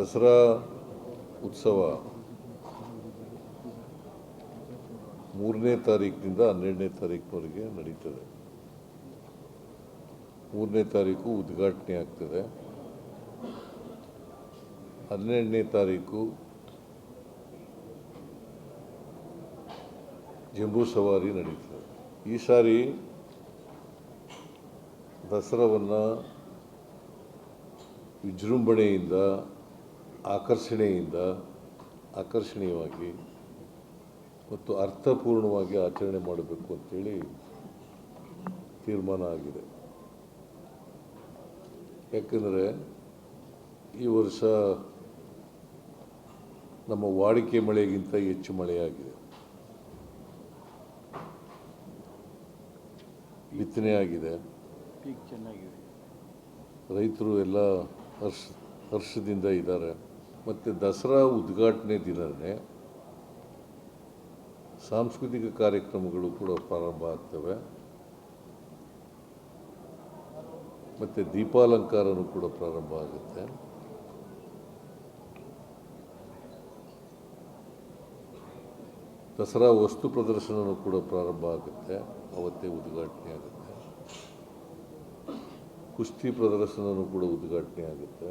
ದಸರಾ ಉತ್ಸವ 3ನೇ ತಾರೀಕಿನಿಂದ 12ನೇ ತಾರೀಕಿನವರೆಗೆ ನಡೀತದೆ. 3ನೇ ತಾರೀಕು ಉದ್ಘಾಟನೆ ಆಗ್ತದೆ. 12ನೇ ತಾರೀಕು ಜಂಬೂ ಸವಾರಿ ನಡೀತದೆ. ಈ ಸಾರಿ ದಸರಾವನ್ನು ವಿಜೃಂಭಣೆಯಿಂದ ಆಕರ್ಷಣೀಯವಾಗಿ ಮತ್ತು ಅರ್ಥಪೂರ್ಣವಾಗಿ ಆಚರಣೆ ಮಾಡಬೇಕು ಅಂತೇಳಿ ತೀರ್ಮಾನ ಆಗಿದೆ. ಯಾಕೆಂದರೆ ಈ ವರ್ಷ ನಮ್ಮ ವಾಡಿಕೆ ಮಳೆಗಿಂತ ಹೆಚ್ಚು ಮಳೆಯಾಗಿದೆ. ಬಿತ್ತನೆ ಆಗಿದೆ, ಪೀಕ್ ಚೆನ್ನಾಗಿದೆ, ರೈತರು ಎಲ್ಲ ಹರ್ಷದಿಂದ ಇದ್ದಾರೆ. ಮತ್ತು ದಸರಾ ಉದ್ಘಾಟನೆ ದಿನವೇ ಸಾಂಸ್ಕೃತಿಕ ಕಾರ್ಯಕ್ರಮಗಳು ಕೂಡ ಪ್ರಾರಂಭ ಆಗ್ತವೆ. ಮತ್ತು ದೀಪಾಲಂಕಾರನೂ ಕೂಡ ಪ್ರಾರಂಭ ಆಗುತ್ತೆ. ದಸರಾ ವಸ್ತು ಪ್ರದರ್ಶನವೂ ಕೂಡ ಪ್ರಾರಂಭ ಆಗುತ್ತೆ, ಅವತ್ತೇ ಉದ್ಘಾಟನೆ ಆಗುತ್ತೆ. ಕುಸ್ತಿ ಪ್ರದರ್ಶನವೂ ಕೂಡ ಉದ್ಘಾಟನೆ ಆಗುತ್ತೆ.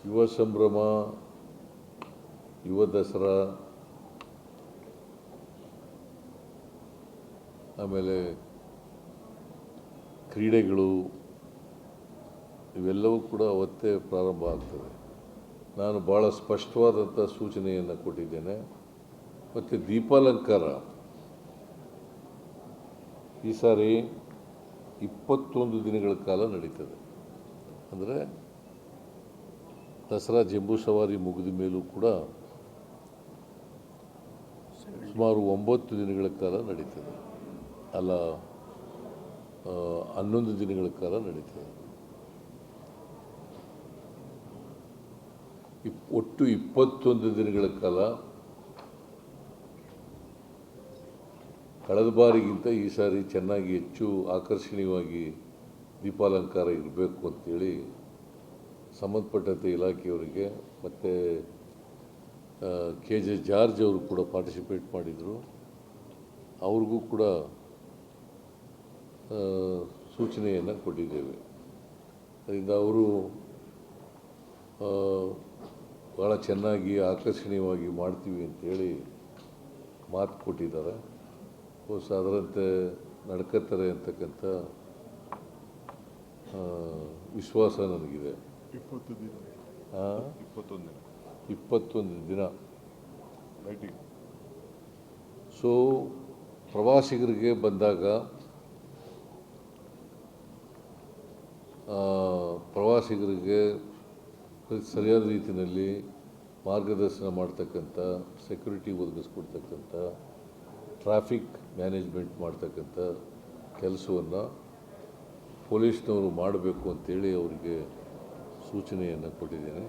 ಯುವ ಸಂಭ್ರಮ, ಯುವ ದಸರಾ, ಆಮೇಲೆ ಕ್ರೀಡೆಗಳು ಇವೆಲ್ಲವೂ ಕೂಡ ಅವತ್ತೇ ಪ್ರಾರಂಭ ಆಗ್ತದೆ. ನಾನು ಭಾಳ ಸ್ಪಷ್ಟವಾದಂಥ ಸೂಚನೆಯನ್ನು ಕೊಟ್ಟಿದ್ದೇನೆ. ಮತ್ತು ದೀಪಾಲಂಕಾರ ಈ ಸಾರಿ 21 ದಿನಗಳ ಕಾಲ ನಡೀತದೆ. ಅಂದರೆ ದಸರಾ ಜಂಬೂ ಸವಾರಿ ಮುಗಿದ ಮೇಲೂ ಕೂಡ ಸುಮಾರು 9 ದಿನಗಳ ಕಾಲ ನಡೀತದೆ, ಅಲ್ಲ 11 ದಿನಗಳ ಕಾಲ ನಡೀತದೆ. ಒಟ್ಟು 21 ದಿನಗಳ ಕಾಲ. ಕಳೆದ ಬಾರಿಗಿಂತ ಈ ಸಾರಿ ಚೆನ್ನಾಗಿ ಹೆಚ್ಚು ಆಕರ್ಷಣೀಯವಾಗಿ ದೀಪಾಲಂಕಾರ ಇರಬೇಕು ಅಂತೇಳಿ ಸಂಬಂಧಪಟ್ಟಂಥ ಇಲಾಖೆಯವರಿಗೆ ಮತ್ತು KJ ಜಾರ್ಜ್ ಅವರು ಕೂಡ ಪಾರ್ಟಿಸಿಪೇಟ್ ಮಾಡಿದರು. ಅವ್ರಿಗೂ ಕೂಡ ಸೂಚನೆಯನ್ನು ಕೊಟ್ಟಿದ್ದೇವೆ. ಅದರಿಂದ ಅವರು ಭಾಳ ಚೆನ್ನಾಗಿ ಆಕರ್ಷಣೀಯವಾಗಿ ಮಾಡ್ತೀವಿ ಅಂತೇಳಿ ಮಾತು ಕೊಟ್ಟಿದ್ದಾರೆ. ಅದರಂತೆ ನಡ್ಕೋತಾರೆ ಅಂತಕ್ಕಂಥ ವಿಶ್ವಾಸ ನನಗಿದೆ. 21 ದಿನ ಲೈಟಿಂಗ್. ಸೊ ಪ್ರವಾಸಿಗರಿಗೆ ಬಂದಾಗ ಪ್ರವಾಸಿಗರಿಗೆ ಸರಿಯಾದ ರೀತಿಯಲ್ಲಿ ಮಾರ್ಗದರ್ಶನ ಮಾಡ್ತಕ್ಕಂಥ, ಸೆಕ್ಯೂರಿಟಿ ಒದಗಿಸ್ಕೊಡ್ತಕ್ಕಂಥ, ಟ್ರಾಫಿಕ್ ಮ್ಯಾನೇಜ್ಮೆಂಟ್ ಮಾಡ್ತಕ್ಕಂಥ ಕೆಲಸವನ್ನು ಪೊಲೀಸ್ನವರು ಮಾಡಬೇಕು ಅಂತೇಳಿ ಅವರಿಗೆ ಸೂಚನೆಯನ್ನು ಕೊಟ್ಟಿದ್ದೇನೆ.